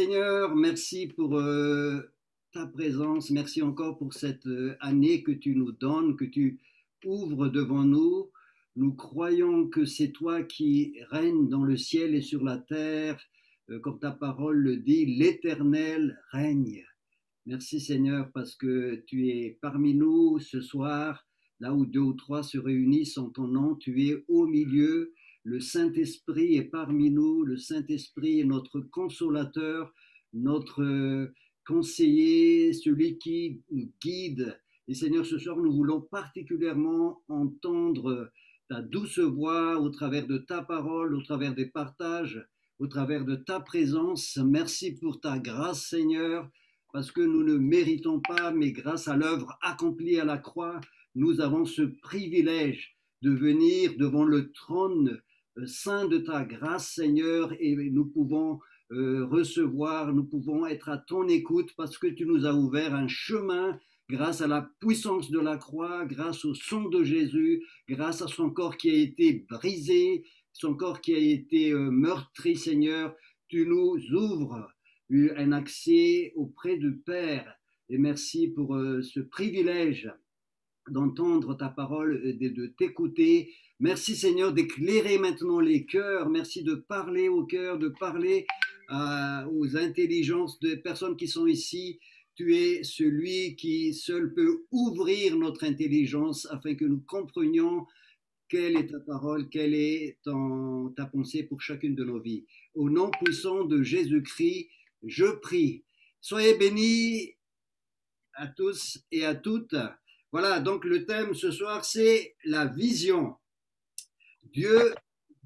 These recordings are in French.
Seigneur, merci pour ta présence, merci encore pour cette année que tu nous donnes, que tu ouvres devant nous. Nous croyons que c'est toi qui règnes dans le ciel et sur la terre, comme ta parole le dit, l'Éternel règne. Merci Seigneur parce que tu es parmi nous ce soir, là où deux ou trois se réunissent en ton nom, tu es au milieu. Le Saint-Esprit est parmi nous, le Saint-Esprit est notre consolateur, notre conseiller, celui qui nous guide. Et Seigneur, ce soir, nous voulons particulièrement entendre ta douce voix au travers de ta parole, au travers des partages, au travers de ta présence. Merci pour ta grâce, Seigneur, parce que nous ne méritons pas, mais grâce à l'œuvre accomplie à la croix, nous avons ce privilège de venir devant le trône saint de ta grâce, Seigneur, et nous pouvons recevoir, nous pouvons être à ton écoute parce que tu nous as ouvert un chemin grâce à la puissance de la croix, grâce au sang de Jésus, grâce à son corps qui a été brisé, son corps qui a été meurtri, Seigneur. Tu nous ouvres un accès auprès du Père. Et merci pour ce privilège d'entendre ta parole, de t'écouter. Merci Seigneur d'éclairer maintenant les cœurs. Merci de parler aux cœurs, de parler aux intelligences des personnes qui sont ici. Tu es celui qui seul peut ouvrir notre intelligence afin que nous comprenions quelle est ta parole, quelle est ta pensée pour chacune de nos vies. Au nom puissant de Jésus-Christ, je prie. Soyez bénis à tous et à toutes. Voilà, donc le thème ce soir, c'est la vision. Dieu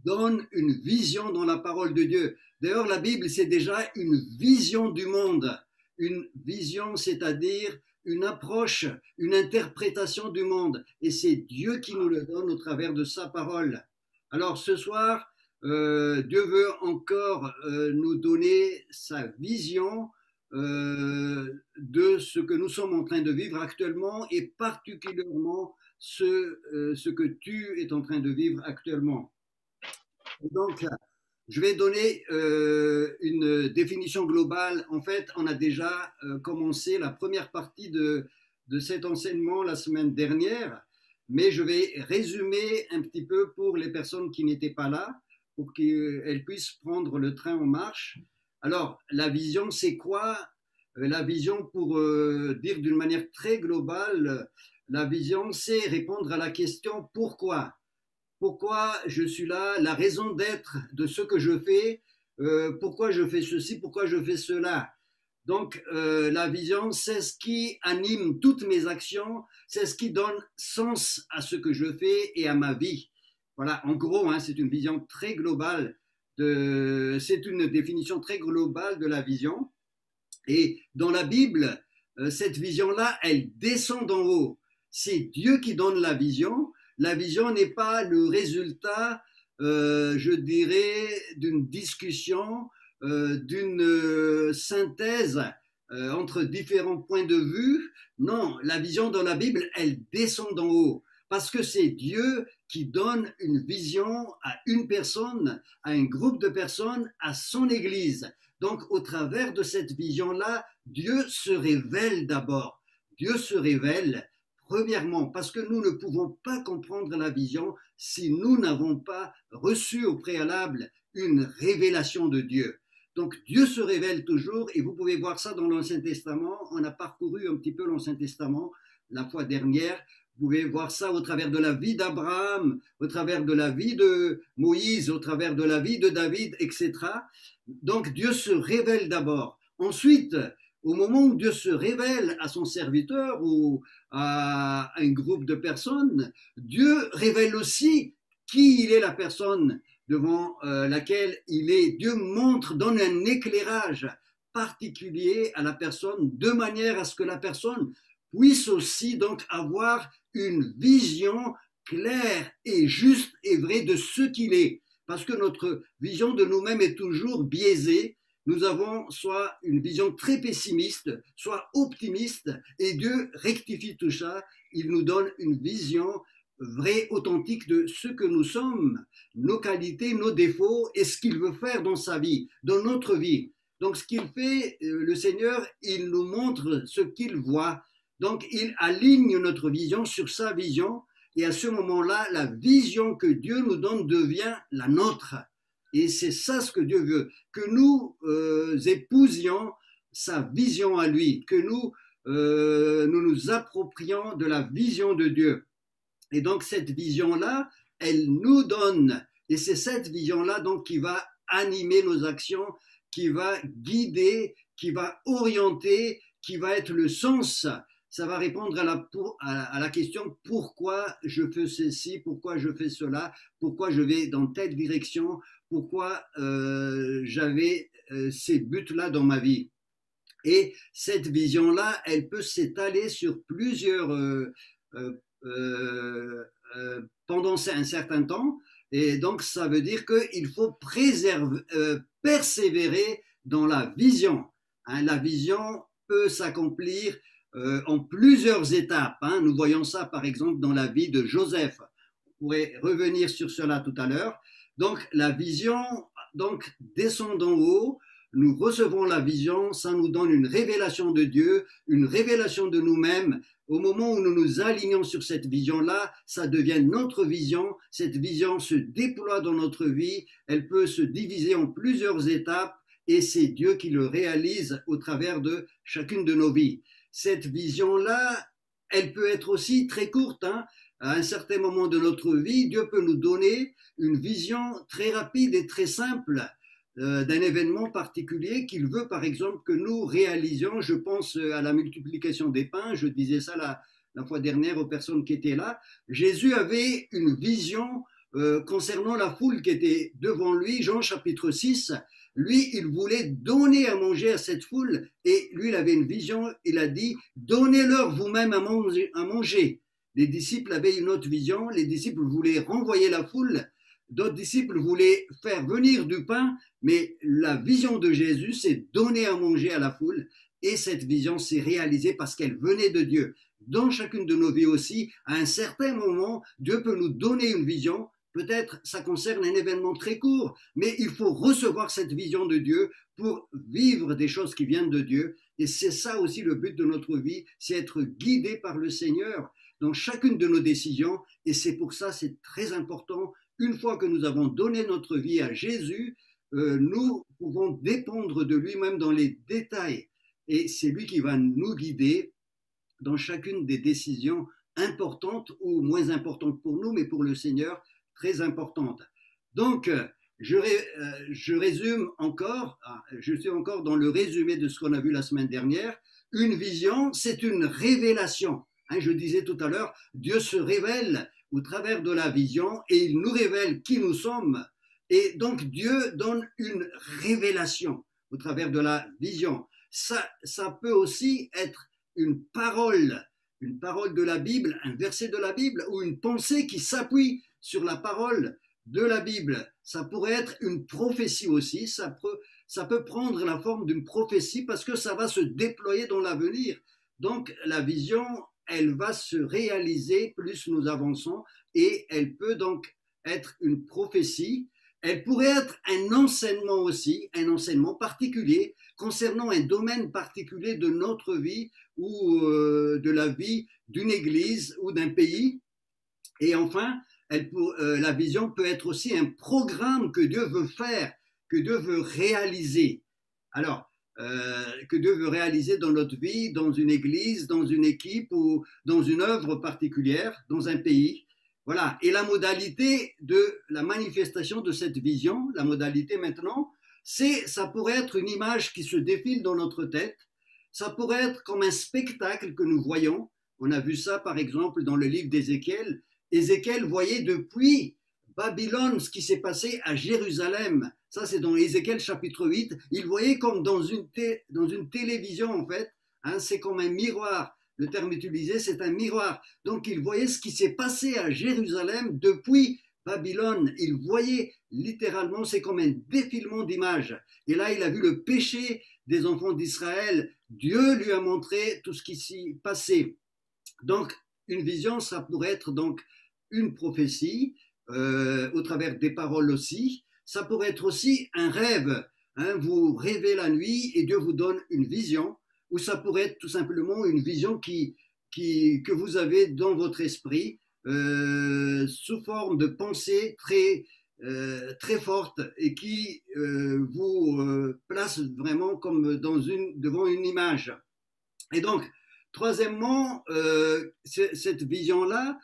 donne une vision dans la parole de Dieu. D'ailleurs, la Bible, c'est déjà une vision du monde. Une vision, c'est-à-dire une approche, une interprétation du monde. Et c'est Dieu qui nous le donne au travers de sa parole. Alors ce soir, Dieu veut encore nous donner sa vision de ce que nous sommes en train de vivre actuellement et particulièrement ce que tu es en train de vivre actuellement. Et donc, je vais donner une définition globale. En fait, on a déjà commencé la première partie de cet enseignement la semaine dernière, mais je vais résumer un petit peu pour les personnes qui n'étaient pas là, pour qu'elles puissent prendre le train en marche. Alors, la vision, c'est quoi? La vision, pour dire d'une manière très globale, la vision, c'est répondre à la question pourquoi? Pourquoi je suis là? La raison d'être de ce que je fais? Pourquoi je fais ceci? Pourquoi je fais cela? Donc, la vision, c'est ce qui anime toutes mes actions, c'est ce qui donne sens à ce que je fais et à ma vie. Voilà, en gros, hein, c'est une vision très globale. C'est une définition très globale de la vision. Et dans la Bible, cette vision-là, elle descend d'en haut. C'est Dieu qui donne la vision. La vision n'est pas le résultat, je dirais, d'une discussion, d'une synthèse entre différents points de vue. Non, la vision dans la Bible, elle descend d'en haut. Parce que c'est Dieu qui donne une vision à une personne, à un groupe de personnes, à son Église. Donc, au travers de cette vision-là, Dieu se révèle d'abord. Dieu se révèle, premièrement, parce que nous ne pouvons pas comprendre la vision si nous n'avons pas reçu au préalable une révélation de Dieu. Donc, Dieu se révèle toujours, et vous pouvez voir ça dans l'Ancien Testament. On a parcouru un petit peu l'Ancien Testament la fois dernière. Vous pouvez voir ça au travers de la vie d'Abraham, au travers de la vie de Moïse, au travers de la vie de David, etc. Donc Dieu se révèle d'abord. Ensuite, au moment où Dieu se révèle à son serviteur ou à un groupe de personnes, Dieu révèle aussi qui il est, la personne devant laquelle il est. Dieu montre, donne un éclairage particulier à la personne de manière à ce que la personne puisse aussi donc avoir une vision claire et juste et vraie de ce qu'il est. Parce que notre vision de nous-mêmes est toujours biaisée. Nous avons soit une vision très pessimiste, soit optimiste, et Dieu rectifie tout ça. Il nous donne une vision vraie, authentique de ce que nous sommes, nos qualités, nos défauts et ce qu'il veut faire dans sa vie, dans notre vie. Donc ce qu'il fait, le Seigneur, il nous montre ce qu'il voit. Donc il aligne notre vision sur sa vision. Et à ce moment-là, la vision que Dieu nous donne devient la nôtre. Et c'est ça ce que Dieu veut, que nous épousions sa vision à lui, que nous nous approprions de la vision de Dieu. Et donc cette vision-là, elle nous donne, et c'est cette vision-là donc qui va animer nos actions, qui va guider, qui va orienter, qui va être le sens. Ça va répondre à la question pourquoi je fais ceci, pourquoi je fais cela, pourquoi je vais dans telle direction, pourquoi j'avais ces buts-là dans ma vie. Et cette vision-là, elle peut s'étaler sur plusieurs pendant un certain temps. Et donc, ça veut dire qu'il faut persévérer dans la vision. Hein, la vision peut s'accomplir en plusieurs étapes. Hein. Nous voyons ça, par exemple, dans la vie de Joseph. On pourrait revenir sur cela tout à l'heure. Donc, la vision donc, descend d'en haut. Nous recevons la vision, ça nous donne une révélation de Dieu, une révélation de nous-mêmes. Au moment où nous nous alignons sur cette vision-là, ça devient notre vision. Cette vision se déploie dans notre vie. Elle peut se diviser en plusieurs étapes et c'est Dieu qui le réalise au travers de chacune de nos vies. Cette vision-là, elle peut être aussi très courte. Hein. À un certain moment de notre vie, Dieu peut nous donner une vision très rapide et très simple d'un événement particulier qu'il veut, par exemple, que nous réalisions. Je pense à la multiplication des pains, je disais ça la fois dernière aux personnes qui étaient là. Jésus avait une vision concernant la foule qui était devant lui, Jean chapitre 6. Lui, il voulait donner à manger à cette foule et lui, il avait une vision, il a dit, donnez-leur vous-même à manger. Les disciples avaient une autre vision, les disciples voulaient renvoyer la foule. D'autres disciples voulaient faire venir du pain, mais la vision de Jésus, c'est donner à manger à la foule. Et cette vision s'est réalisée parce qu'elle venait de Dieu. Dans chacune de nos vies aussi, à un certain moment, Dieu peut nous donner une vision. Peut-être ça concerne un événement très court, mais il faut recevoir cette vision de Dieu pour vivre des choses qui viennent de Dieu. Et c'est ça aussi le but de notre vie, c'est être guidé par le Seigneur dans chacune de nos décisions. Et c'est pour ça, c'est très important. Une fois que nous avons donné notre vie à Jésus, nous pouvons dépendre de lui-même dans les détails. Et c'est lui qui va nous guider dans chacune des décisions importantes ou moins importantes pour nous, mais pour le Seigneur, très importantes. Donc, je résume encore, je suis encore dans le résumé de ce qu'on a vu la semaine dernière. Une vision, c'est une révélation. Hein, je disais tout à l'heure, Dieu se révèle au travers de la vision et il nous révèle qui nous sommes. Et donc Dieu donne une révélation au travers de la vision. Ça peut aussi être une parole de la Bible, un verset de la Bible ou une pensée qui s'appuie sur la parole de la Bible. Ça pourrait être une prophétie aussi, ça peut prendre la forme d'une prophétie parce que ça va se déployer dans l'avenir. Donc la vision, elle va se réaliser plus nous avançons et elle peut donc être une prophétie. Elle pourrait être un enseignement aussi, un enseignement particulier concernant un domaine particulier de notre vie ou de la vie d'une église ou d'un pays. Et enfin, la vision peut être aussi un programme que Dieu veut faire, que Dieu veut réaliser. Alors, que Dieu veut réaliser dans notre vie, dans une église, dans une équipe ou dans une œuvre particulière, dans un pays. Voilà. Et la modalité de la manifestation de cette vision, la modalité maintenant, ça pourrait être une image qui se défile dans notre tête. Ça pourrait être comme un spectacle que nous voyons. On a vu ça, par exemple, dans le livre d'Ézéchiel. Ézéchiel voyait depuis Babylone ce qui s'est passé à Jérusalem. Ça, c'est dans Ézéchiel chapitre 8. Il voyait comme dans une télévision, en fait. Hein, c'est comme un miroir. Le terme utilisé, c'est un miroir. Donc, il voyait ce qui s'est passé à Jérusalem depuis Babylone. Il voyait littéralement, c'est comme un défilement d'images. Et là, il a vu le péché des enfants d'Israël. Dieu lui a montré tout ce qui s'y passait. Donc, une vision, ça pourrait être donc une prophétie, au travers des paroles aussi. Ça pourrait être aussi un rêve Hein, vous rêvez la nuit et Dieu vous donne une vision, ou ça pourrait être tout simplement une vision que vous avez dans votre esprit sous forme de pensée très forte et qui vous place vraiment comme devant une image. Et donc, troisièmement, cette vision-là,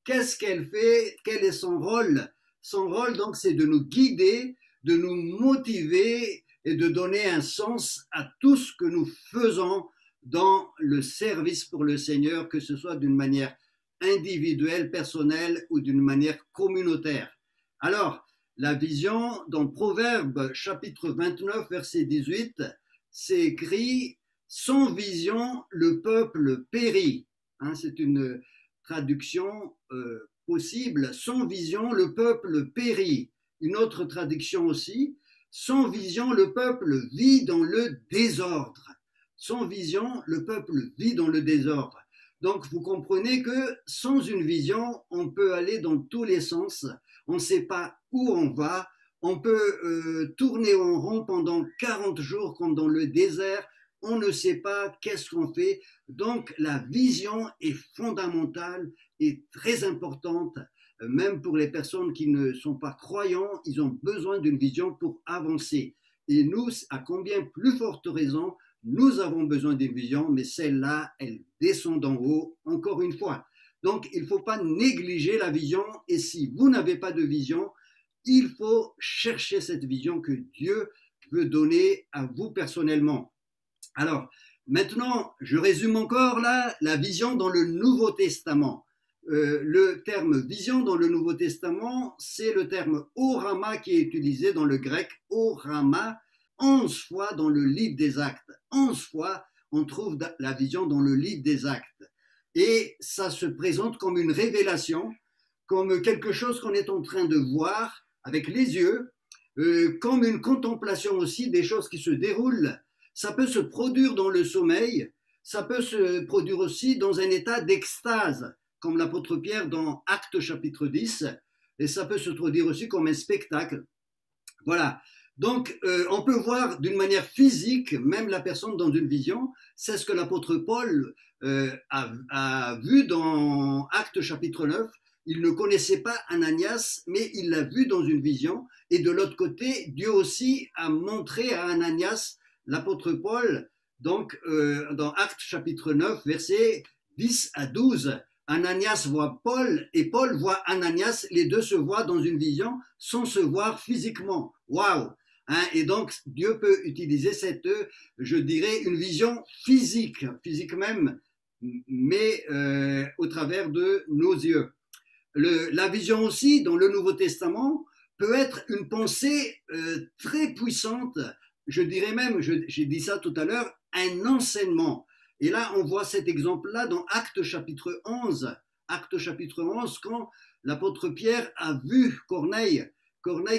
qu'est-ce qu'elle fait? Quel est son rôle? Son rôle, donc, c'est de nous guider, de nous motiver et de donner un sens à tout ce que nous faisons dans le service pour le Seigneur, que ce soit d'une manière individuelle, personnelle ou d'une manière communautaire. Alors, la vision, dans Proverbes chapitre 29, verset 18, c'est écrit « Sans vision, le peuple périt ». Hein, c'est une traduction possible. « Sans vision, le peuple périt ». Une autre traduction aussi, sans vision, le peuple vit dans le désordre. Sans vision, le peuple vit dans le désordre. Donc, vous comprenez que sans une vision, on peut aller dans tous les sens. On ne sait pas où on va. On peut tourner en rond pendant 40 jours comme dans le désert. On ne sait pas qu'est-ce qu'on fait. Donc, la vision est fondamentale et très importante. Même pour les personnes qui ne sont pas croyants, ils ont besoin d'une vision pour avancer. Et nous, à combien plus forte raison, nous avons besoin d'une vision, mais celle-là, elle descend d'en haut, encore une fois. Donc, il ne faut pas négliger la vision. Et si vous n'avez pas de vision, il faut chercher cette vision que Dieu veut donner à vous personnellement. Alors, maintenant, je résume encore là la vision dans le Nouveau Testament. Le terme vision dans le Nouveau Testament, c'est le terme orama qui est utilisé dans le grec orama 11 fois dans le livre des Actes. 11 fois, on trouve la vision dans le livre des Actes. Et ça se présente comme une révélation, comme quelque chose qu'on est en train de voir avec les yeux, comme une contemplation aussi des choses qui se déroulent. Ça peut se produire dans le sommeil, ça peut se produire aussi dans un état d'extase, comme l'apôtre Pierre dans Actes chapitre 10, et ça peut se produire aussi comme un spectacle. Voilà. Donc, on peut voir d'une manière physique, même la personne dans une vision. C'est ce que l'apôtre Paul a vu dans Actes chapitre 9. Il ne connaissait pas Ananias, mais il l'a vu dans une vision. Et de l'autre côté, Dieu aussi a montré à Ananias, l'apôtre Paul, donc dans Actes chapitre 9, versets 10 à 12, Ananias voit Paul et Paul voit Ananias, les deux se voient dans une vision sans se voir physiquement. Waouh! Hein, et donc Dieu peut utiliser cette, je dirais, une vision physique même, mais au travers de nos yeux. La vision aussi dans le Nouveau Testament peut être une pensée très puissante, je dirais même, j'ai dit ça tout à l'heure, un enseignement. Et là, on voit cet exemple-là dans Actes chapitre 11. Actes chapitre 11, quand l'apôtre Pierre a vu Corneille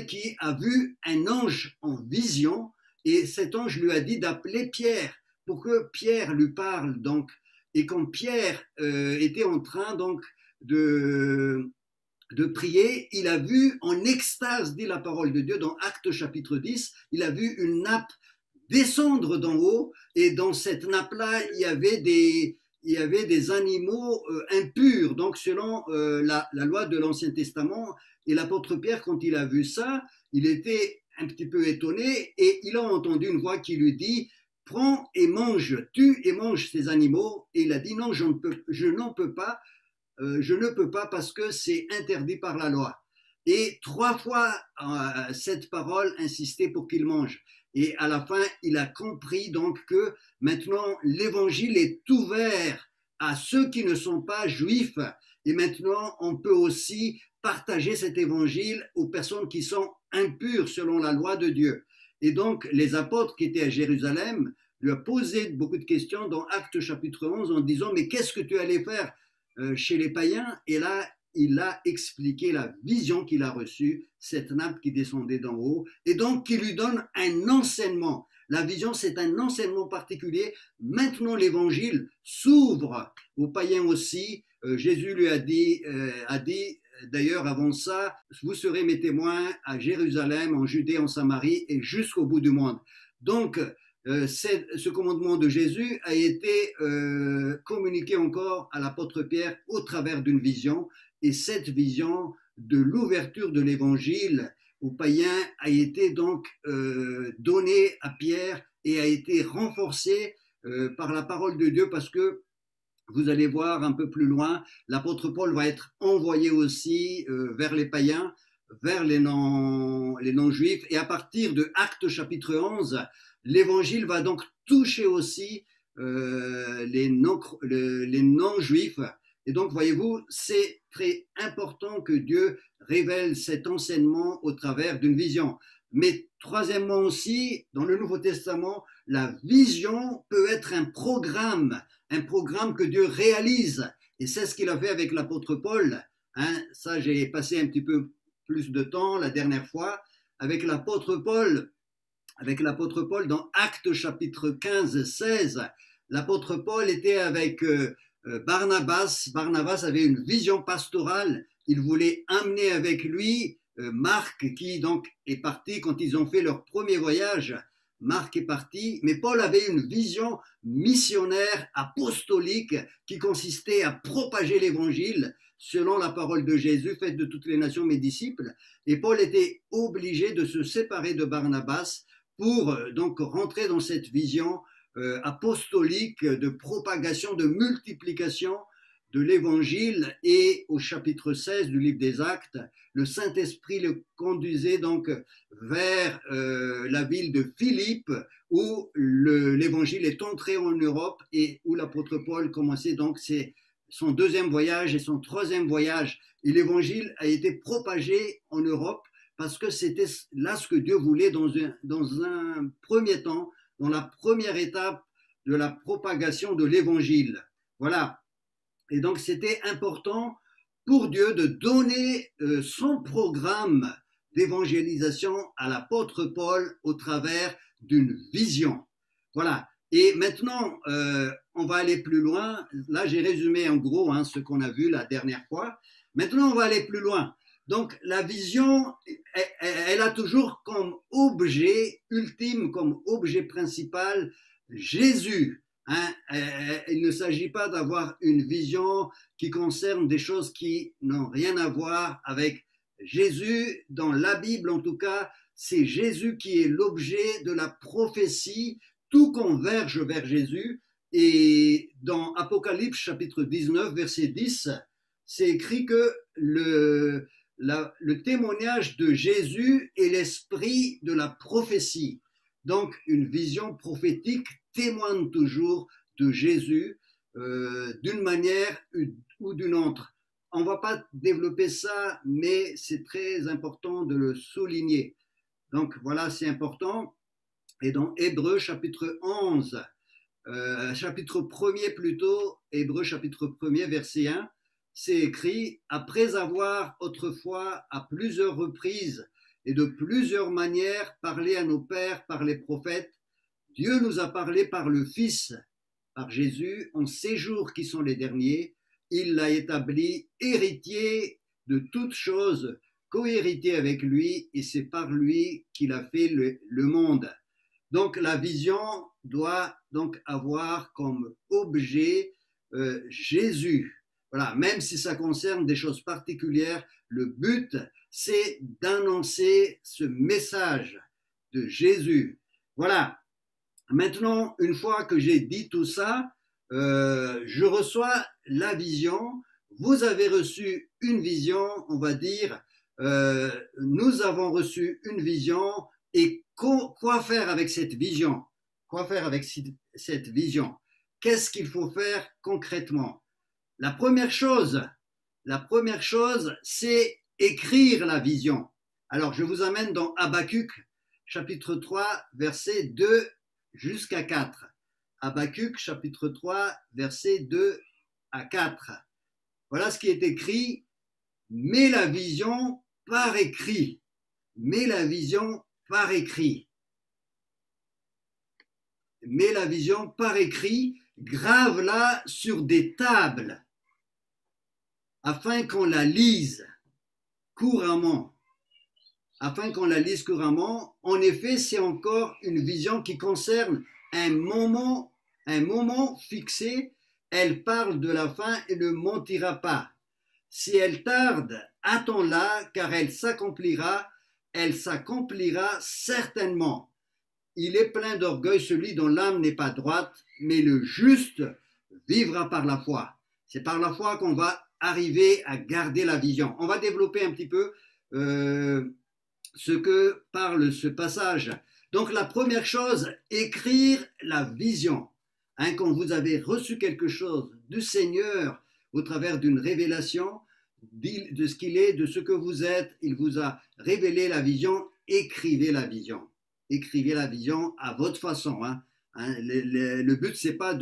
qui a vu un ange en vision, et cet ange lui a dit d'appeler Pierre, pour que Pierre lui parle. Donc, et quand Pierre était en train donc de prier, il a vu en extase, dit la parole de Dieu dans Actes chapitre 10, il a vu une nappe descendre d'en haut, et dans cette nappe-là, il y avait des animaux impurs, donc selon la loi de l'Ancien Testament. Et l'apôtre Pierre, quand il a vu ça, il était un petit peu étonné, et il a entendu une voix qui lui dit « Prends et mange, tue et mange ces animaux ». Et il a dit « Non, je ne peux pas parce que c'est interdit par la loi ». Et 3 fois, cette parole insistait pour qu'il mange. Et à la fin, il a compris donc que maintenant, l'évangile est ouvert à ceux qui ne sont pas juifs. Et maintenant, on peut aussi partager cet évangile aux personnes qui sont impures selon la loi de Dieu. Et donc, les apôtres qui étaient à Jérusalem lui ont posé beaucoup de questions dans Actes chapitre 11 en disant « Mais qu'est-ce que tu allais faire chez les païens ?» Et là, il a expliqué la vision qu'il a reçue, cette nappe qui descendait d'en haut, et donc qui lui donne un enseignement. La vision, c'est un enseignement particulier. Maintenant, l'évangile s'ouvre aux païens aussi. Jésus lui a dit d'ailleurs avant ça, vous serez mes témoins à Jérusalem, en Judée, en Samarie et jusqu'au bout du monde. Donc, ce commandement de Jésus a été communiqué encore à l'apôtre Pierre au travers d'une vision, et cette vision de l'ouverture de l'évangile aux païens a été donc donnée à Pierre et a été renforcée par la parole de Dieu, parce que vous allez voir un peu plus loin, l'apôtre Paul va être envoyé aussi vers les païens, vers les non-juifs, et à partir de Actes chapitre 11, l'évangile va donc toucher aussi les non-juifs. Et donc, voyez-vous, c'est très important que Dieu révèle cet enseignement au travers d'une vision. Mais troisièmement aussi, dans le Nouveau Testament, la vision peut être un programme que Dieu réalise. Et c'est ce qu'il a fait avec l'apôtre Paul. Ça, j'ai passé un petit peu plus de temps la dernière fois. Avec l'apôtre Paul, dans Actes chapitre 15-16, l'apôtre Paul était avec Barnabas. Barnabas avait une vision pastorale. Il voulait amener avec lui Marc, qui donc est parti quand ils ont fait leur premier voyage. Marc est parti, mais Paul avait une vision missionnaire, apostolique, qui consistait à propager l'évangile selon la parole de Jésus, faites de toutes les nations mes disciples. Et Paul était obligé de se séparer de Barnabas pour donc rentrer dans cette vision apostolique de propagation, de multiplication de l'évangile. Et au chapitre 16 du livre des Actes, le Saint-Esprit le conduisait donc vers la ville de Philippe, où l'évangile est entré en Europe et où l'apôtre Paul commençait donc son deuxième voyage et son troisième voyage. Et l'évangile a été propagé en Europe parce que c'était là ce que Dieu voulait dans un premier temps, dans la première étape de la propagation de l'évangile. Voilà. Et donc, c'était important pour Dieu de donner son programme d'évangélisation à l'apôtre Paul au travers d'une vision. Voilà. Et maintenant, on va aller plus loin. Là, j'ai résumé en gros ce qu'on a vu la dernière fois. Maintenant, on va aller plus loin. Donc, la vision, elle a toujours comme objet ultime, comme objet principal, Jésus. Il ne s'agit pas d'avoir une vision qui concerne des choses qui n'ont rien à voir avec Jésus. Dans la Bible, en tout cas, c'est Jésus qui est l'objet de la prophétie. Tout converge vers Jésus. Et dans Apocalypse chapitre 19, verset 10, c'est écrit que le témoignage de Jésus est l'esprit de la prophétie. Donc, une vision prophétique témoigne toujours de Jésus d'une manière ou d'une autre. On ne va pas développer ça, mais c'est très important de le souligner. Donc, voilà, c'est important. Et dans Hébreux chapitre 11, chapitre 1er plutôt, Hébreux chapitre 1er, verset 1, c'est écrit « Après avoir autrefois à plusieurs reprises et de plusieurs manières parlé à nos pères par les prophètes, Dieu nous a parlé par le Fils, par Jésus, en ces jours qui sont les derniers. Il l'a établi héritier de toutes choses, co-héritier avec lui, et c'est par lui qu'il a fait le monde. » Donc la vision doit donc avoir comme objet Jésus. Voilà, même si ça concerne des choses particulières, le but, c'est d'annoncer ce message de Jésus. Voilà. Maintenant, une fois que j'ai dit tout ça, je reçois la vision. Vous avez reçu une vision, on va dire, nous avons reçu une vision, et quoi faire avec cette vision? Quoi faire avec cette vision? Qu'est-ce qu'il faut faire concrètement? La première chose, c'est écrire la vision. Alors, je vous amène dans Habakkuk, chapitre 3, versets 2 jusqu'à 4. Habakkuk, chapitre 3, versets 2 à 4. Voilà ce qui est écrit. Mets la vision par écrit. Mets la vision par écrit. Mets la vision par écrit. Grave-la sur des tables, afin qu'on la lise. couramment, afin qu'on la lise couramment. En effet, c'est encore une vision qui concerne un moment fixé. Elle parle de la fin et ne mentira pas. Si elle tarde, attends-la, car elle s'accomplira certainement. Il est plein d'orgueil celui dont l'âme n'est pas droite, mais le juste vivra par la foi. C'est par la foi qu'on va arriver à garder la vision. On va développer un petit peu ce que parle ce passage. Donc la première chose, écrire la vision. Quand vous avez reçu quelque chose du Seigneur au travers d'une révélation de ce qu'il est, de ce que vous êtes, il vous a révélé la vision, écrivez la vision. Écrivez la vision à votre façon. Le but, c'est pas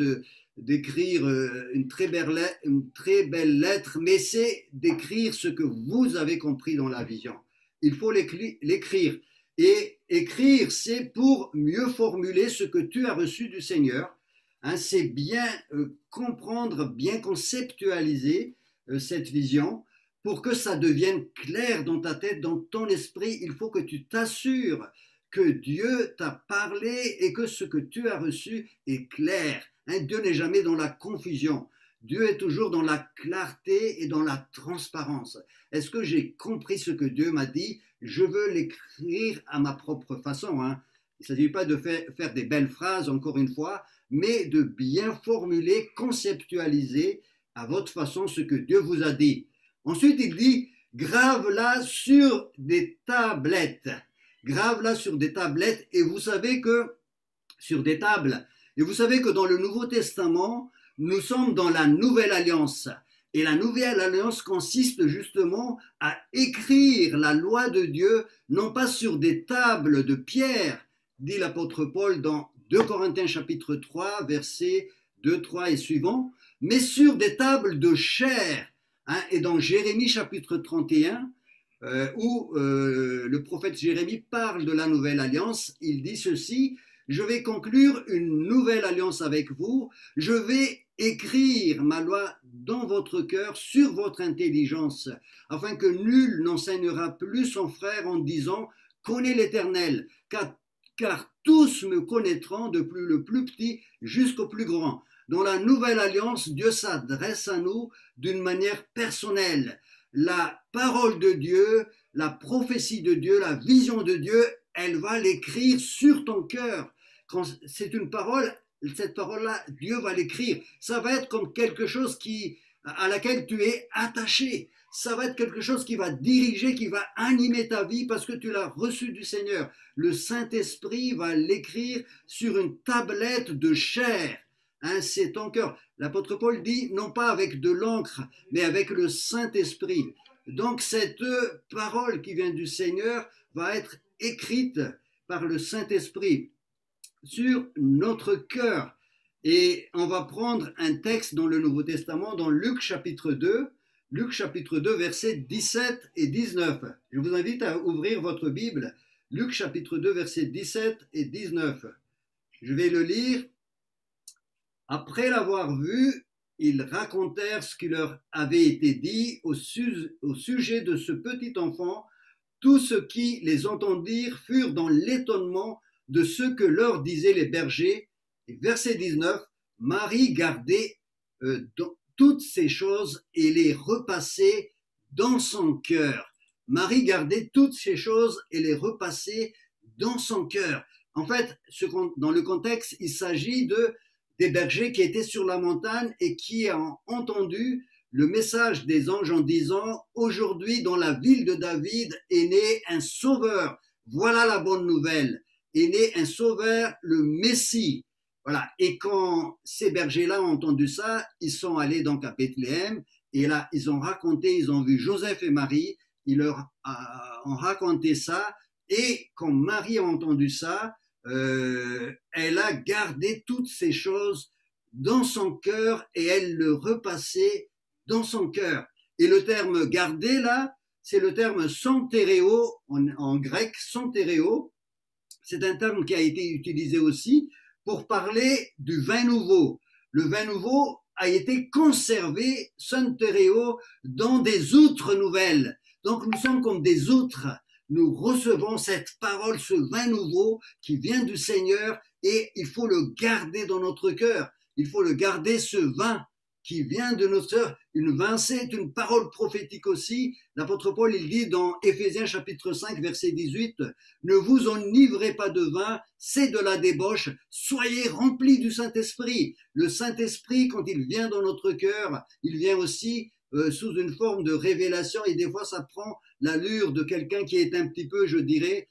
d'écrire une très belle lettre, mais c'est d'écrire ce que vous avez compris dans la vision. Il faut l'écrire. Et écrire, c'est pour mieux formuler ce que tu as reçu du Seigneur. C'est bien comprendre, bien conceptualiser cette vision pour que ça devienne clair dans ta tête, dans ton esprit. Il faut que tu t'assures que Dieu t'a parlé et que ce que tu as reçu est clair. Dieu n'est jamais dans la confusion. Dieu est toujours dans la clarté et dans la transparence. Est-ce que j'ai compris ce que Dieu m'a dit? Je veux l'écrire à ma propre façon. Il ne s'agit pas de faire des belles phrases, encore une fois, mais de bien formuler, conceptualiser à votre façon ce que Dieu vous a dit. Ensuite, il dit, grave-la sur des tablettes. Grave-la sur des tablettes, et vous savez que dans le Nouveau Testament, nous sommes dans la Nouvelle Alliance. Et la Nouvelle Alliance consiste justement à écrire la loi de Dieu, non pas sur des tables de pierre, dit l'apôtre Paul dans 2 Corinthiens chapitre 3, versets 2, 3 et suivants, mais sur des tables de chair. Et dans Jérémie chapitre 31, où le prophète Jérémie parle de la nouvelle alliance, il dit ceci: je vais conclure une nouvelle alliance avec vous, je vais écrire ma loi dans votre cœur, sur votre intelligence, afin que nul n'enseignera plus son frère en disant connais l'Éternel, car tous me connaîtront, depuis le plus petit jusqu'au plus grand. Dans la nouvelle alliance, Dieu s'adresse à nous d'une manière personnelle. La parole de Dieu, la prophétie de Dieu, la vision de Dieu, elle va l'écrire sur ton cœur. Quand c'est une parole, cette parole-là, Dieu va l'écrire. Ça va être comme quelque chose à laquelle tu es attaché. Ça va être quelque chose qui va diriger, qui va animer ta vie parce que tu l'as reçu du Seigneur. Le Saint-Esprit va l'écrire sur une tablette de chair. C'est ton cœur. L'apôtre Paul dit, non pas avec de l'encre, mais avec le Saint-Esprit. Donc cette parole qui vient du Seigneur va être écrite par le Saint-Esprit sur notre cœur. Et on va prendre un texte dans le Nouveau Testament, dans Luc chapitre 2, versets 17 et 19. Je vous invite à ouvrir votre Bible, Luc chapitre 2, versets 17 et 19. Je vais le lire. Après l'avoir vu, ils racontèrent ce qui leur avait été dit au sujet de ce petit enfant. Tous ceux qui les entendirent furent dans l'étonnement de ce que leur disaient les bergers. Et verset 19, Marie gardait toutes ces choses et les repassait dans son cœur. Marie gardait toutes ces choses et les repassait dans son cœur. En fait, dans le contexte, il s'agit des bergers qui étaient sur la montagne et qui ont entendu le message des anges en disant « Aujourd'hui, dans la ville de David, est né un sauveur. Voilà la bonne nouvelle. Est né un sauveur, le Messie. » Voilà. Et quand ces bergers-là ont entendu ça, ils sont allés donc à Bethléem et là, ils ont vu Joseph et Marie, ils leur ont raconté ça et quand Marie a entendu ça, elle a gardé toutes ces choses dans son cœur et elle le repassait dans son cœur. Et le terme garder là, c'est le terme soteréo en grec, soteréo. C'est un terme qui a été utilisé aussi pour parler du vin nouveau. Le vin nouveau a été conservé, soteréo, dans des outres nouvelles. Donc nous sommes comme des outres. Nous recevons cette parole, ce vin nouveau qui vient du Seigneur et il faut le garder dans notre cœur. Il faut le garder, ce vin qui vient de notre cœur. Une vin, c'est une parole prophétique aussi. L'apôtre Paul, il dit dans Éphésiens chapitre 5, verset 18, « Ne vous enivrez pas de vin, c'est de la débauche, soyez remplis du Saint-Esprit. » Le Saint-Esprit, quand il vient dans notre cœur, il vient aussi sous une forme de révélation et des fois ça prend l'allure de quelqu'un qui est un petit peu, je dirais,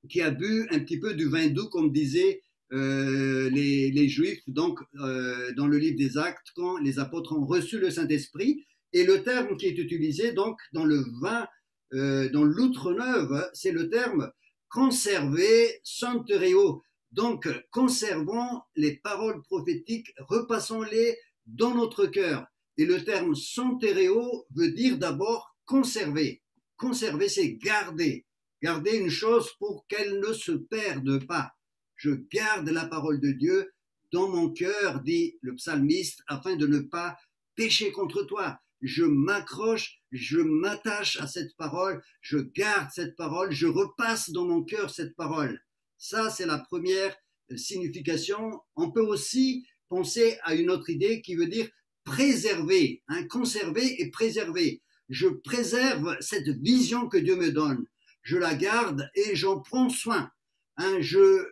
qui a bu un petit peu du vin doux, comme disaient les Juifs, donc dans le livre des Actes, quand les apôtres ont reçu le Saint-Esprit. Et le terme qui est utilisé donc dans le vin, dans l'outre neuve, c'est le terme conserver, santereo. Donc conservons les paroles prophétiques, repassons-les dans notre cœur. Et le terme santereo veut dire d'abord conserver. Conserver, c'est garder. Garder une chose pour qu'elle ne se perde pas. Je garde la parole de Dieu dans mon cœur, dit le psalmiste, afin de ne pas pécher contre toi. Je m'accroche, je m'attache à cette parole, je garde cette parole, je repasse dans mon cœur cette parole. Ça, c'est la première signification. On peut aussi penser à une autre idée qui veut dire préserver, hein, conserver et préserver. Je préserve cette vision que Dieu me donne. Je la garde et j'en prends soin. Hein, je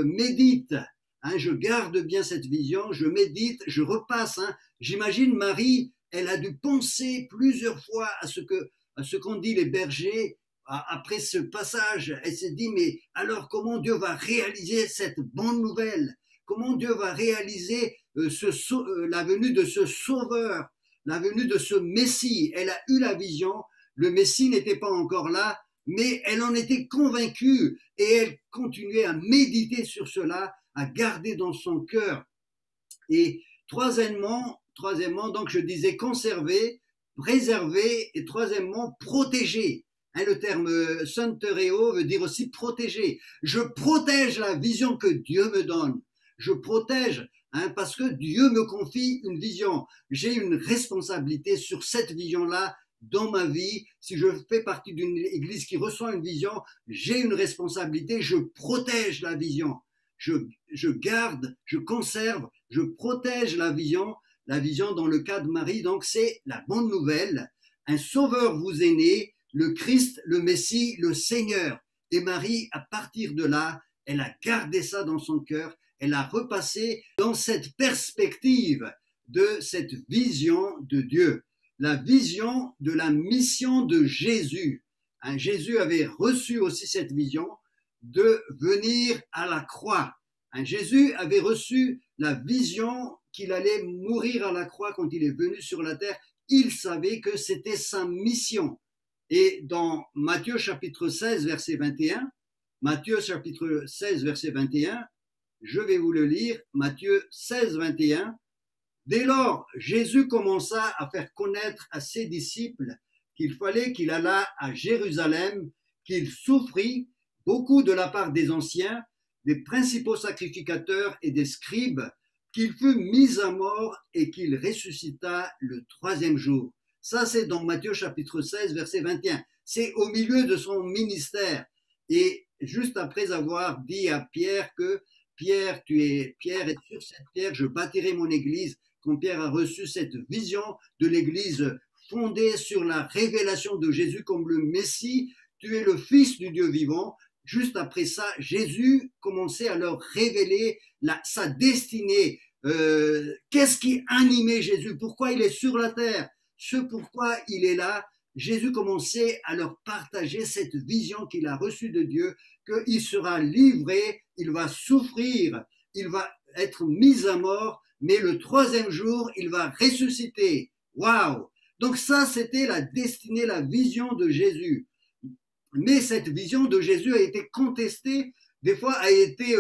médite, hein, je garde bien cette vision, je médite, je repasse. Hein. J'imagine Marie, elle a dû penser plusieurs fois à ce qu'ont dit les bergers après ce passage. Elle s'est dit, mais alors comment Dieu va réaliser cette bonne nouvelle? Comment Dieu va réaliser la venue de ce sauveur, la venue de ce Messie? Elle a eu la vision, le Messie n'était pas encore là, mais elle en était convaincue et elle continuait à méditer sur cela, à garder dans son cœur. Et troisièmement, donc je disais conserver, préserver et troisièmement protéger. Hein, le terme santereo veut dire aussi protéger. Je protège la vision que Dieu me donne. Je protège, hein, parce que Dieu me confie une vision. J'ai une responsabilité sur cette vision-là dans ma vie. Si je fais partie d'une église qui reçoit une vision, j'ai une responsabilité, je protège la vision. Je garde, je conserve, je protège la vision. La vision dans le cas de Marie, donc c'est la bonne nouvelle. Un sauveur vous est né, le Christ, le Messie, le Seigneur. Et Marie, à partir de là, elle a gardé ça dans son cœur, elle a repassé dans cette perspective de cette vision de Dieu. La vision de la mission de Jésus. Hein, Jésus avait reçu aussi cette vision de venir à la croix. Hein, Jésus avait reçu la vision qu'il allait mourir à la croix quand il est venu sur la terre. Il savait que c'était sa mission. Et dans Matthieu chapitre 16, verset 21, Matthieu chapitre 16, verset 21, je vais vous le lire, Matthieu 16, 21, dès lors, Jésus commença à faire connaître à ses disciples qu'il fallait qu'il allât à Jérusalem, qu'il souffrit beaucoup de la part des anciens, des principaux sacrificateurs et des scribes, qu'il fut mis à mort et qu'il ressuscita le troisième jour. Ça, c'est dans Matthieu chapitre 16, verset 21. C'est au milieu de son ministère. Et juste après avoir dit à Pierre que Pierre, tu es Pierre, et sur cette pierre, je bâtirai mon église. Quand Pierre a reçu cette vision de l'église fondée sur la révélation de Jésus comme le Messie, tu es le Fils du Dieu vivant. Juste après ça, Jésus commençait à leur révéler sa destinée. Qu'est-ce qui animait Jésus? Pourquoi il est sur la terre? Ce pourquoi il est là. Jésus commençait à leur partager cette vision qu'il a reçue de Dieu, qu'il sera livré, il va souffrir, il va être mis à mort, mais le troisième jour, il va ressusciter. Waouh! Donc ça, c'était la destinée, la vision de Jésus. Mais cette vision de Jésus a été contestée, des fois a été,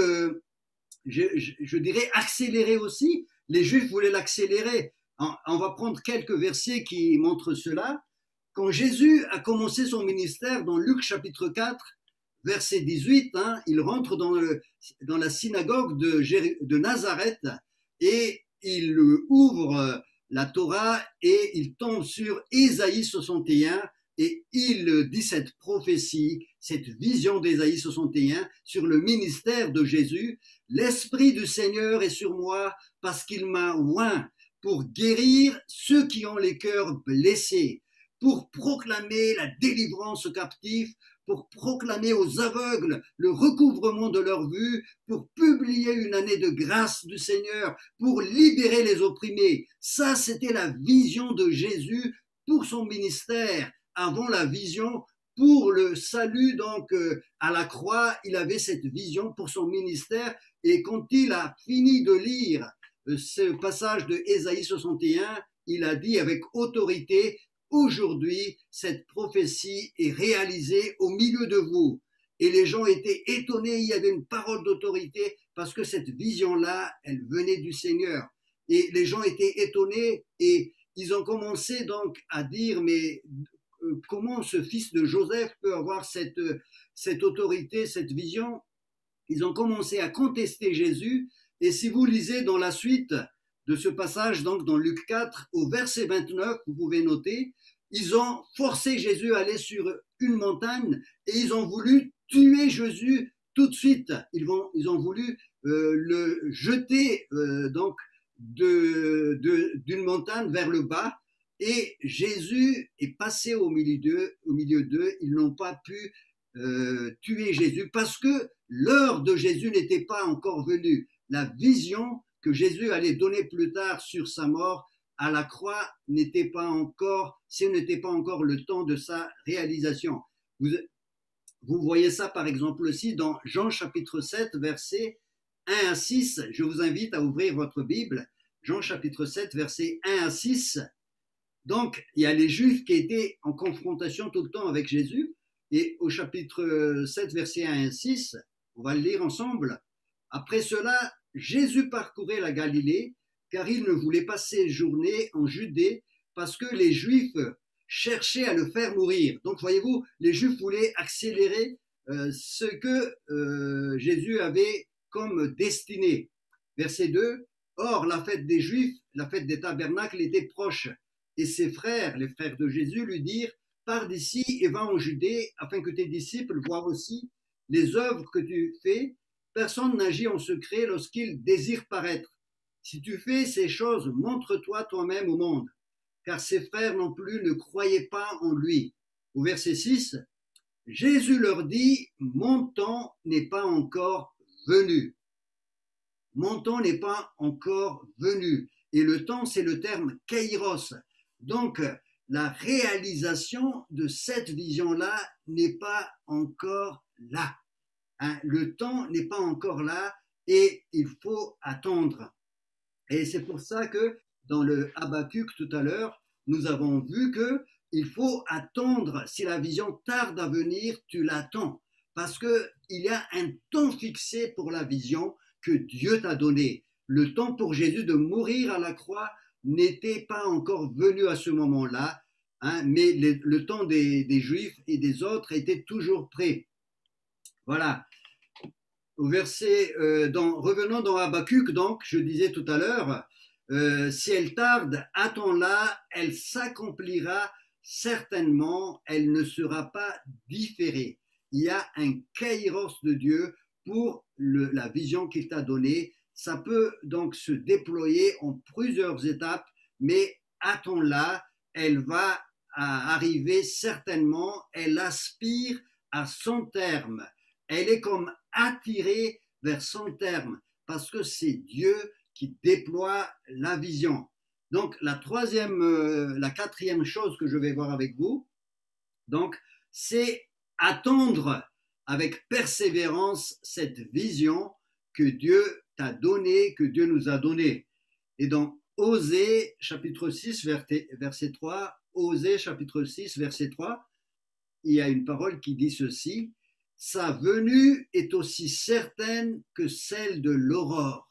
je dirais, accélérée aussi. Les Juifs voulaient l'accélérer. On va prendre quelques versets qui montrent cela. Quand Jésus a commencé son ministère, dans Luc chapitre 4, verset 18, hein, il rentre dans la synagogue de Nazareth et il ouvre la Torah et il tombe sur Ésaïe 61, et il dit cette prophétie, cette vision d'Ésaïe 61 sur le ministère de Jésus. L'Esprit du Seigneur est sur moi parce qu'il m'a oint pour guérir ceux qui ont les cœurs blessés, pour proclamer la délivrance aux captifs, pour proclamer aux aveugles le recouvrement de leur vue, pour publier une année de grâce du Seigneur, pour libérer les opprimés. Ça, c'était la vision de Jésus pour son ministère. Avant la vision pour le salut, donc à la croix, il avait cette vision pour son ministère. Et quand il a fini de lire ce passage de Ésaïe 61, il a dit avec autorité, aujourd'hui, cette prophétie est réalisée au milieu de vous. Et les gens étaient étonnés, il y avait une parole d'autorité parce que cette vision-là, elle venait du Seigneur. Et les gens étaient étonnés et ils ont commencé donc à dire, mais comment ce fils de Joseph peut avoir cette autorité, cette vision? Ils ont commencé à contester Jésus. Et si vous lisez dans la suite de ce passage, donc dans Luc 4, au verset 29, vous pouvez noter, ils ont forcé Jésus à aller sur une montagne et ils ont voulu tuer Jésus tout de suite. Ils ont voulu le jeter donc d'une montagne vers le bas. Et Jésus est passé au milieu d'eux. Ils n'ont pas pu tuer Jésus parce que l'heure de Jésus n'était pas encore venue. La vision que Jésus allait donner plus tard sur sa mort à la croix n'était pas encore, ce n'était pas encore le temps de sa réalisation. Vous voyez ça par exemple aussi dans Jean chapitre 7, versets 1 à 6. Je vous invite à ouvrir votre Bible. Jean chapitre 7, versets 1 à 6. Donc, il y a les Juifs qui étaient en confrontation tout le temps avec Jésus. Et au chapitre 7, versets 1 à 6, on va le lire ensemble. Après cela, Jésus parcourait la Galilée, car il ne voulait pas séjourner en Judée, parce que les Juifs cherchaient à le faire mourir. Donc, voyez-vous, les Juifs voulaient accélérer ce que Jésus avait comme destinée. Verset 2, or, la fête des Juifs, la fête des tabernacles était proche. Et ses frères, les frères de Jésus, lui dirent, pars d'ici et va en Judée, afin que tes disciples voient aussi les œuvres que tu fais. Personne n'agit en secret lorsqu'il désire paraître. Si tu fais ces choses, montre-toi toi-même au monde. Car ses frères non plus ne croyaient pas en lui. Au verset 6, Jésus leur dit, mon temps n'est pas encore venu. Mon temps n'est pas encore venu. Et le temps, c'est le terme kairos. Donc, la réalisation de cette vision-là n'est pas encore là. Hein, le temps n'est pas encore là et il faut attendre. Et c'est pour ça que dans le Habakkuk tout à l'heure, nous avons vu qu'il faut attendre. Si la vision tarde à venir, tu l'attends. Parce qu'il y a un temps fixé pour la vision que Dieu t'a donné. Le temps pour Jésus de mourir à la croix n'était pas encore venu à ce moment-là, hein, mais le temps des Juifs et des autres était toujours prêt. Voilà. Au verset, revenons dans Habakkuk, donc, je disais tout à l'heure, si elle tarde, attends-la, elle s'accomplira certainement, elle ne sera pas différée. Il y a un kairos de Dieu pour la vision qu'il t'a donnée. Ça peut donc se déployer en plusieurs étapes, mais attends-la, elle va arriver certainement, elle aspire à son terme. Elle est comme attirée vers son terme, parce que c'est Dieu qui déploie la vision. Donc, la quatrième chose que je vais voir avec vous, donc, c'est attendre avec persévérance cette vision que Dieu t'a donnée, que Dieu nous a donnée. Et dans Osée, chapitre 6, verset 3, Osée, chapitre 6, verset 3, il y a une parole qui dit ceci, sa venue est aussi certaine que celle de l'aurore.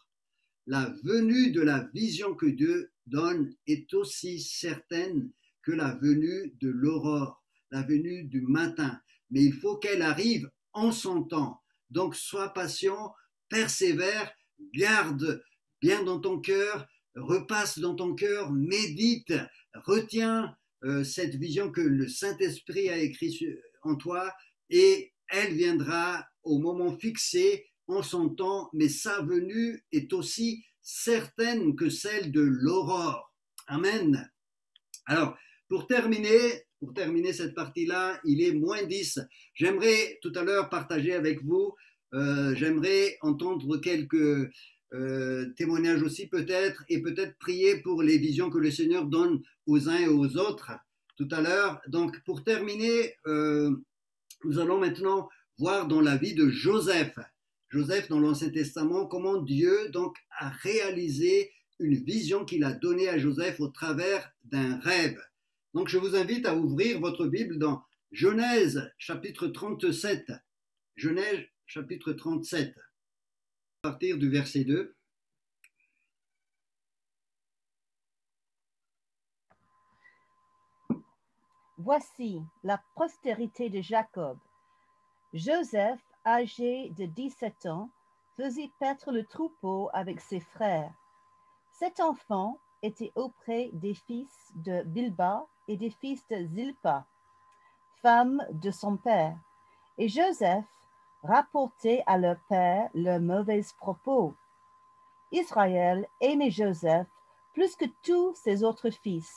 La venue de la vision que Dieu donne est aussi certaine que la venue de l'aurore, la venue du matin. Mais il faut qu'elle arrive en son temps. Donc, sois patient, persévère, garde bien dans ton cœur, repasse dans ton cœur, médite, retiens cette vision que le Saint-Esprit a écrite en toi et elle viendra au moment fixé en son temps, mais sa venue est aussi certaine que celle de l'aurore. Amen. Alors, pour terminer cette partie-là, il est -10. J'aimerais tout à l'heure partager avec vous, j'aimerais entendre quelques témoignages aussi peut-être, et peut-être prier pour les visions que le Seigneur donne aux uns et aux autres tout à l'heure. Donc, pour terminer, nous allons maintenant voir dans la vie de Joseph. Joseph dans l'Ancien Testament, comment Dieu donc a réalisé une vision qu'il a donnée à Joseph au travers d'un rêve. Donc je vous invite à ouvrir votre Bible dans Genèse chapitre 37. Genèse chapitre 37, à partir du verset 2. Voici la postérité de Jacob. Joseph, âgé de 17 ans, faisait paître le troupeau avec ses frères. Cet enfant était auprès des fils de Bilba et des fils de Zilpa, femme de son père. Et Joseph rapportait à leur père leurs mauvais propos. Israël aimait Joseph plus que tous ses autres fils,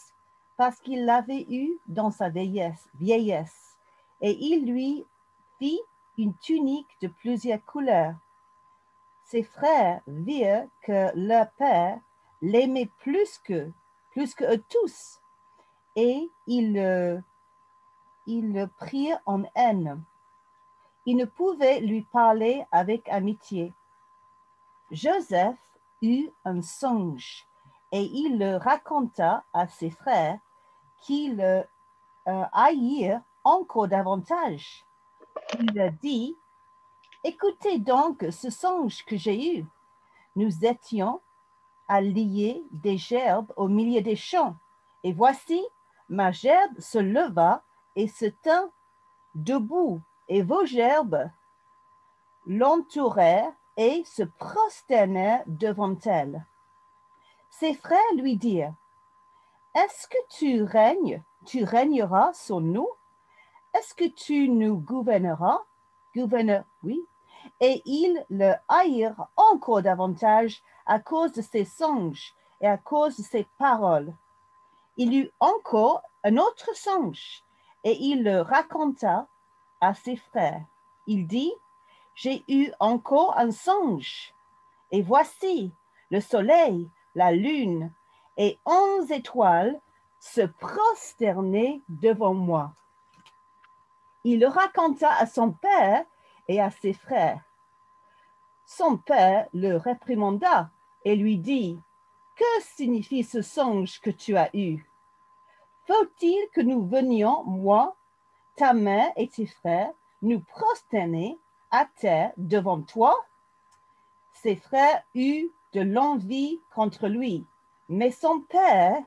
parce qu'il l'avait eu dans sa vieillesse, et il lui fit une tunique de plusieurs couleurs. Ses frères virent que leur père l'aimait plus que eux tous, et ils le prirent en haine. Ils ne pouvaient lui parler avec amitié. Joseph eut un songe, et il le raconta à ses frères, qui le haïrent encore davantage. Il leur dit: écoutez donc ce songe que j'ai eu. Nous étions à lier des gerbes au milieu des champs, et voici, ma gerbe se leva et se tint debout, et vos gerbes l'entourèrent et se prosternèrent devant elle. Ses frères lui dirent: est-ce que tu régneras sur nous? Est-ce que tu nous gouverneras? Oui. Et ils le haïrent encore davantage à cause de ses songes et à cause de ses paroles. Il eut encore un autre songe, et il le raconta à ses frères. Il dit: j'ai eu encore un songe, et voici le soleil, la lune et 11 étoiles se prosternaient devant moi. Il le raconta à son père et à ses frères. Son père le réprimanda et lui dit: que signifie ce songe que tu as eu? Faut-il que nous venions, moi, ta mère et tes frères, nous prosterner à terre devant toi? Ses frères eurent de l'envie contre lui, mais son père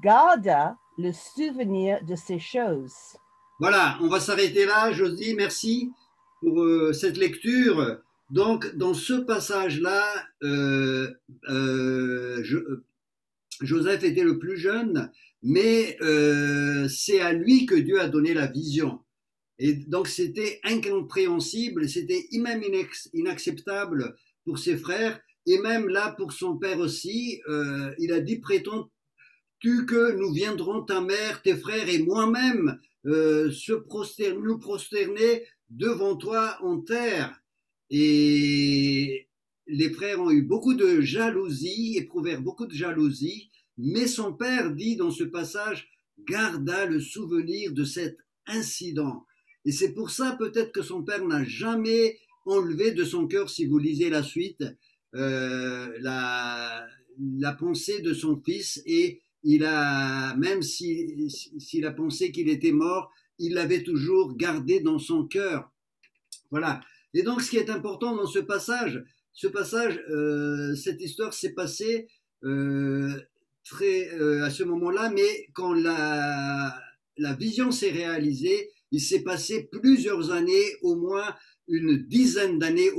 garda le souvenir de ces choses. Voilà, on va s'arrêter là. Josy, merci pour cette lecture. Donc, dans ce passage-là, Joseph était le plus jeune, mais c'est à lui que Dieu a donné la vision. Et donc, c'était incompréhensible, c'était même inacceptable pour ses frères, et même là pour son père aussi. Il a dit: prétends-tu que nous viendrons, ta mère, tes frères et moi-même, nous prosterner devant toi en terre? Et les frères ont eu beaucoup de jalousie, éprouvèrent beaucoup de jalousie, mais son père dit dans ce passage: garda le souvenir de cet incident. Et c'est pour ça peut-être que son père n'a jamais enlevé de son cœur, si vous lisez la suite, la pensée de son fils, et il a, même s'il a pensé qu'il était mort, il l'avait toujours gardé dans son cœur. Voilà. Et donc, ce qui est important dans ce passage, cette histoire s'est passée à ce moment-là, mais quand la vision s'est réalisée, il s'est passé plusieurs années, au moins une dizaine d'années,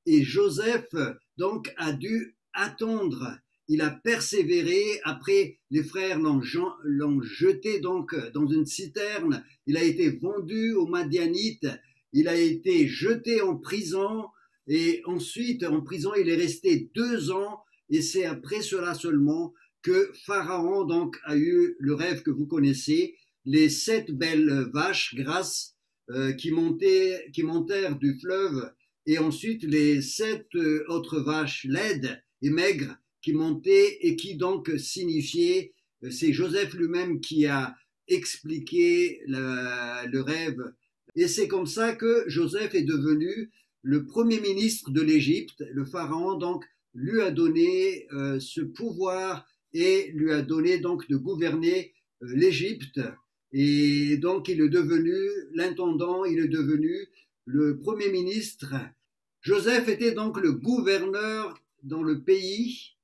et Joseph donc a dû attendre. il a persévéré. Après, les frères l'ont jeté donc dans une citerne. Il a été vendu aux Madianites. Il a été jeté en prison. Et ensuite, en prison, il est resté 2 ans. Et c'est après cela seulement que Pharaon donc a eu le rêve que vous connaissez, les 7 belles vaches grasses qui montèrent du fleuve, et ensuite les 7 autres vaches laides et maigres qui montaient et qui donc signifiaient, c'est Joseph lui-même qui a expliqué le rêve. Et c'est comme ça que Joseph est devenu le premier ministre de l'Égypte. Le pharaon donc lui a donné ce pouvoir et lui a donné donc de gouverner l'Égypte. Et donc il est devenu l'intendant, il est devenu le premier ministre. Joseph était donc le gouverneur dans le pays.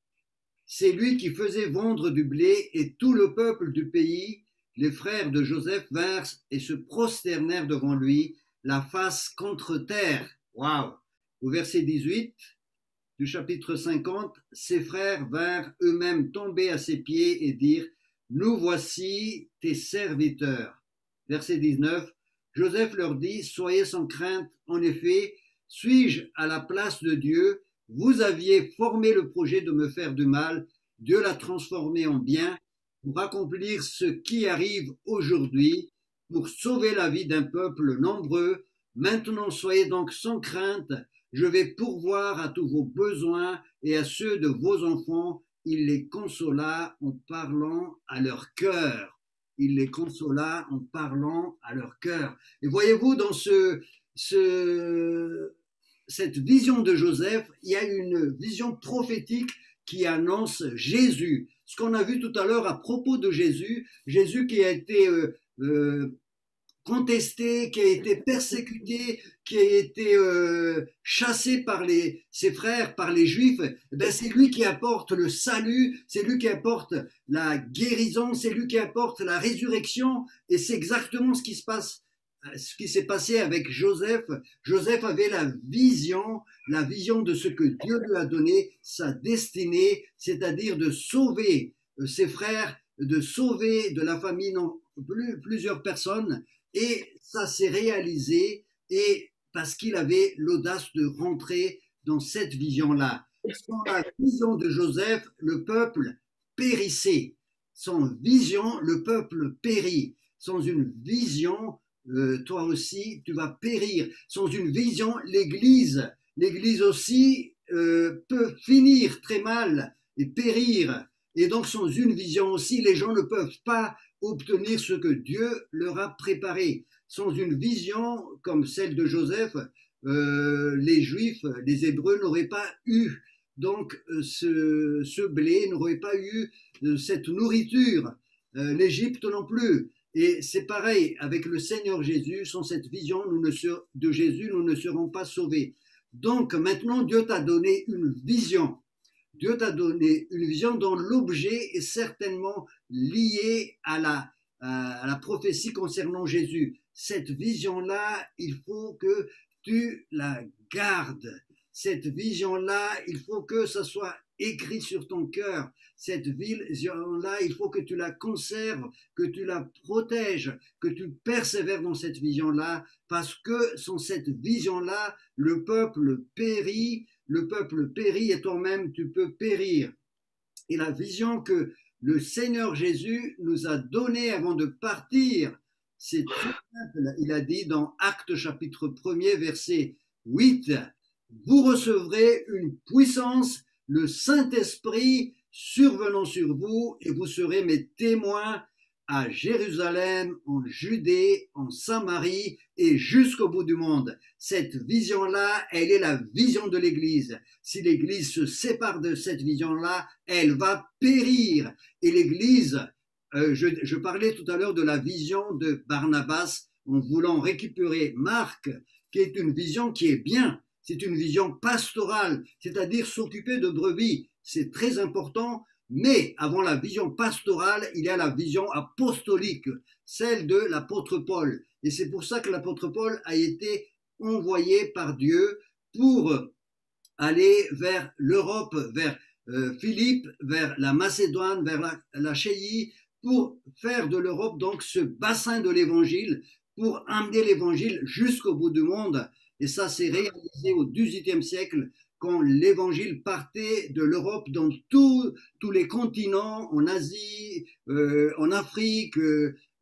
C'est lui qui faisait vendre du blé, et tout le peuple du pays, les frères de Joseph, vinrent et se prosternèrent devant lui, la face contre terre. Waouh! Au verset 18 du chapitre 50, ses frères vinrent eux-mêmes tomber à ses pieds et dire: nous voici tes serviteurs. Verset 19, Joseph leur dit: soyez sans crainte, en effet, suis-je à la place de Dieu? Vous aviez formé le projet de me faire du mal, Dieu l'a transformé en bien pour accomplir ce qui arrive aujourd'hui, pour sauver la vie d'un peuple nombreux. Maintenant soyez donc sans crainte, je vais pourvoir à tous vos besoins et à ceux de vos enfants. Il les consola en parlant à leur cœur. Il les consola en parlant à leur cœur. Et voyez-vous, dans cette vision de Joseph, il y a une vision prophétique qui annonce Jésus. Ce qu'on a vu tout à l'heure à propos de Jésus, Jésus qui a été contesté, qui a été persécuté, qui a été chassé par ses frères, par les Juifs, ben c'est lui qui apporte le salut, c'est lui qui apporte la guérison, c'est lui qui apporte la résurrection, et c'est exactement ce qui s'est passé avec Joseph. Joseph avait la vision de ce que Dieu lui a donné, sa destinée, c'est-à-dire de sauver ses frères, de sauver de la famine plusieurs personnes. Et ça s'est réalisé, et parce qu'il avait l'audace de rentrer dans cette vision-là. Sans la vision de Joseph, le peuple périssait. Sans vision, le peuple périt. Sans une vision, toi aussi, tu vas périr. Sans une vision, l'Église aussi peut finir très mal et périr. Et donc, sans une vision aussi, les gens ne peuvent pas obtenir ce que Dieu leur a préparé. Sans une vision comme celle de Joseph, les Juifs, les Hébreux n'auraient pas eu donc ce blé, n'auraient pas eu cette nourriture, l'Égypte non plus. Et c'est pareil avec le Seigneur Jésus. Sans cette vision de Jésus, nous ne serons pas sauvés. Donc maintenant, Dieu t'a donné une vision. Dieu t'a donné une vision dont l'objet est certainement lié à la prophétie concernant Jésus. Cette vision-là, il faut que tu la gardes. Cette vision-là, il faut que ça soit écrit sur ton cœur. Cette vision-là, il faut que tu la conserves, que tu la protèges, que tu persévères dans cette vision-là, parce que sans cette vision-là, le peuple périt et toi-même tu peux périr. Et la vision que le Seigneur Jésus nous a donnée avant de partir, c'est très simple. Il a dit dans Actes chapitre 1er, verset 8, vous recevrez une puissance, le Saint-Esprit survenant sur vous, et vous serez mes témoins à Jérusalem, en Judée, en Samarie et jusqu'au bout du monde. Cette vision-là, elle est la vision de l'Église. Si l'Église se sépare de cette vision-là, elle va périr. Et l'Église, je parlais tout à l'heure de la vision de Barnabas en voulant récupérer Marc, qui est une vision qui est bien. C'est une vision pastorale, c'est-à-dire s'occuper de brebis. C'est très important. Mais avant la vision pastorale, il y a la vision apostolique, celle de l'apôtre Paul. Et c'est pour ça que l'apôtre Paul a été envoyé par Dieu pour aller vers l'Europe, vers Philippe vers la Macédoine, vers la Chéie, pour faire de l'Europe donc ce bassin de l'Évangile, pour amener l'Évangile jusqu'au bout du monde. Et ça s'est réalisé au XVIIIe siècle, quand l'Évangile partait de l'Europe dans tous les continents, en Asie, en Afrique,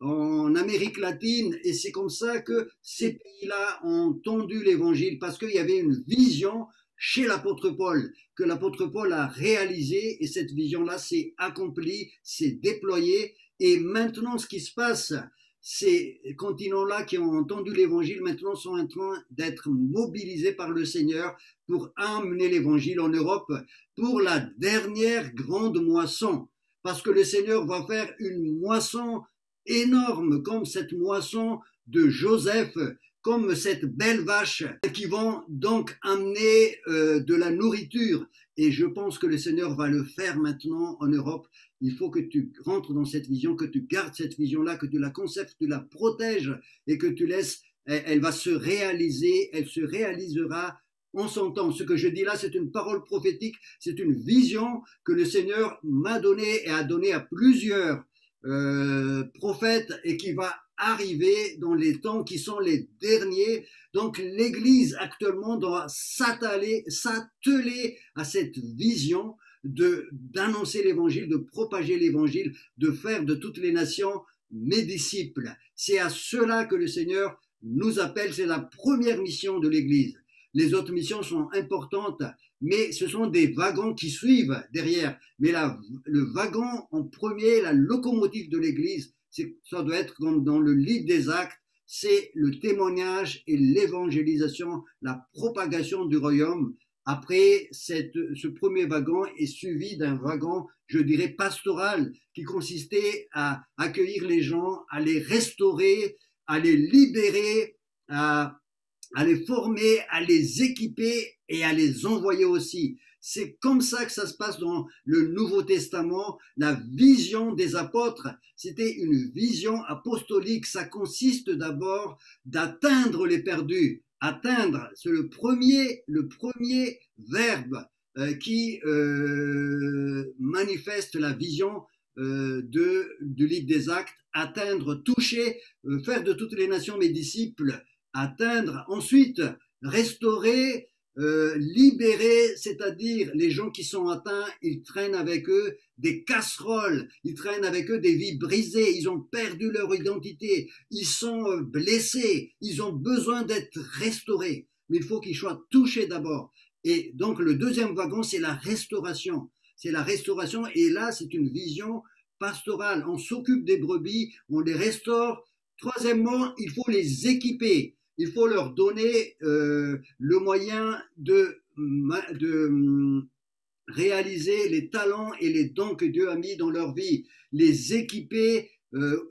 en Amérique latine. Et c'est comme ça que ces pays-là ont entendu l'Évangile, parce qu'il y avait une vision chez l'apôtre Paul, que l'apôtre Paul a réalisé, et cette vision-là s'est accomplie, s'est déployée. Et maintenant, ce qui se passe, ces continents-là qui ont entendu l'évangile maintenant sont en train d'être mobilisés par le Seigneur pour amener l'évangile en Europe pour la dernière grande moisson. Parce que le Seigneur va faire une moisson énorme, comme cette moisson de Joseph, comme cette belle vache, qui vont donc amener de la nourriture. Et je pense que le Seigneur va le faire maintenant en Europe. Il faut que tu rentres dans cette vision, que tu gardes cette vision-là, que tu la conserves, que tu la protèges et que tu laisses, elle va se réaliser, elle se réalisera en son temps. Ce que je dis là, c'est une parole prophétique, c'est une vision que le Seigneur m'a donnée et a donnée à plusieurs prophètes et qui va arriver dans les temps qui sont les derniers. Donc l'Église actuellement doit s'atteler à cette vision d'annoncer l'évangile, de propager l'évangile, de faire de toutes les nations mes disciples. C'est à cela que le Seigneur nous appelle, c'est la première mission de l'Église. Les autres missions sont importantes, mais ce sont des wagons qui suivent derrière. Mais le wagon en premier, la locomotive de l'Église, ça doit être comme dans le livre des Actes, c'est le témoignage et l'évangélisation, la propagation du royaume. Après, ce premier wagon est suivi d'un wagon, je dirais, pastoral, qui consistait à accueillir les gens, à les restaurer, à les libérer, à les former, à les équiper et à les envoyer aussi. C'est comme ça que ça se passe dans le Nouveau Testament. La vision des apôtres, c'était une vision apostolique. Ça consiste d'abord d'atteindre les perdus. Atteindre, c'est le premier verbe qui manifeste la vision du livre des Actes. Atteindre, toucher, faire de toutes les nations mes disciples. Atteindre, ensuite restaurer, libérer, c'est-à-dire les gens qui sont atteints, ils traînent avec eux des casseroles, ils traînent avec eux des vies brisées, ils ont perdu leur identité, ils sont blessés, ils ont besoin d'être restaurés, mais il faut qu'ils soient touchés d'abord. Et donc le deuxième wagon, c'est la restauration. C'est la restauration, et là c'est une vision pastorale. On s'occupe des brebis, on les restaure. Troisièmement, il faut les équiper. Il faut leur donner le moyen de réaliser les talents et les dons que Dieu a mis dans leur vie, les équiper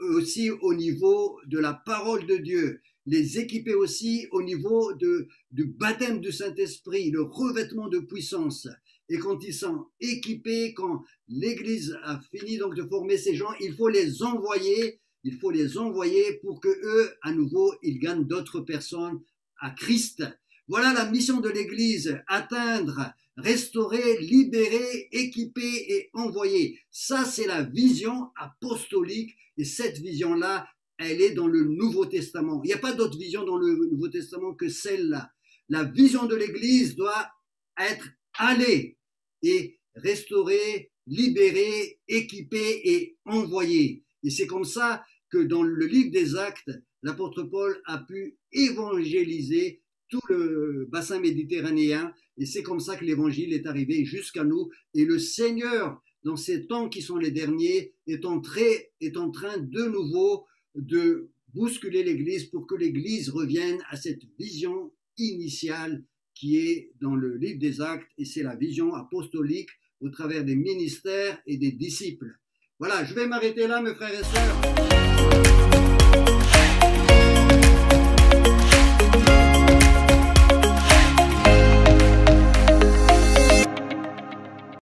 aussi au niveau de la parole de Dieu, les équiper aussi au niveau du baptême du Saint-Esprit, le revêtement de puissance. Et quand ils sont équipés, quand l'Église a fini donc de former ces gens, il faut les envoyer. Il faut les envoyer pour que eux, à nouveau, ils gagnent d'autres personnes à Christ. Voilà la mission de l'Église, atteindre, restaurer, libérer, équiper et envoyer. Ça, c'est la vision apostolique, et cette vision-là, elle est dans le Nouveau Testament. Il n'y a pas d'autre vision dans le Nouveau Testament que celle-là. La vision de l'Église doit être aller et restaurer, libérer, équiper et envoyer. Et c'est comme ça que dans le livre des Actes, l'apôtre Paul a pu évangéliser tout le bassin méditerranéen, et c'est comme ça que l'évangile est arrivé jusqu'à nous. Et le Seigneur, dans ces temps qui sont les derniers, est en train de nouveau de bousculer l'Église pour que l'Église revienne à cette vision initiale qui est dans le livre des Actes, et c'est la vision apostolique au travers des ministères et des disciples. Voilà, je vais m'arrêter là, mes frères et sœurs.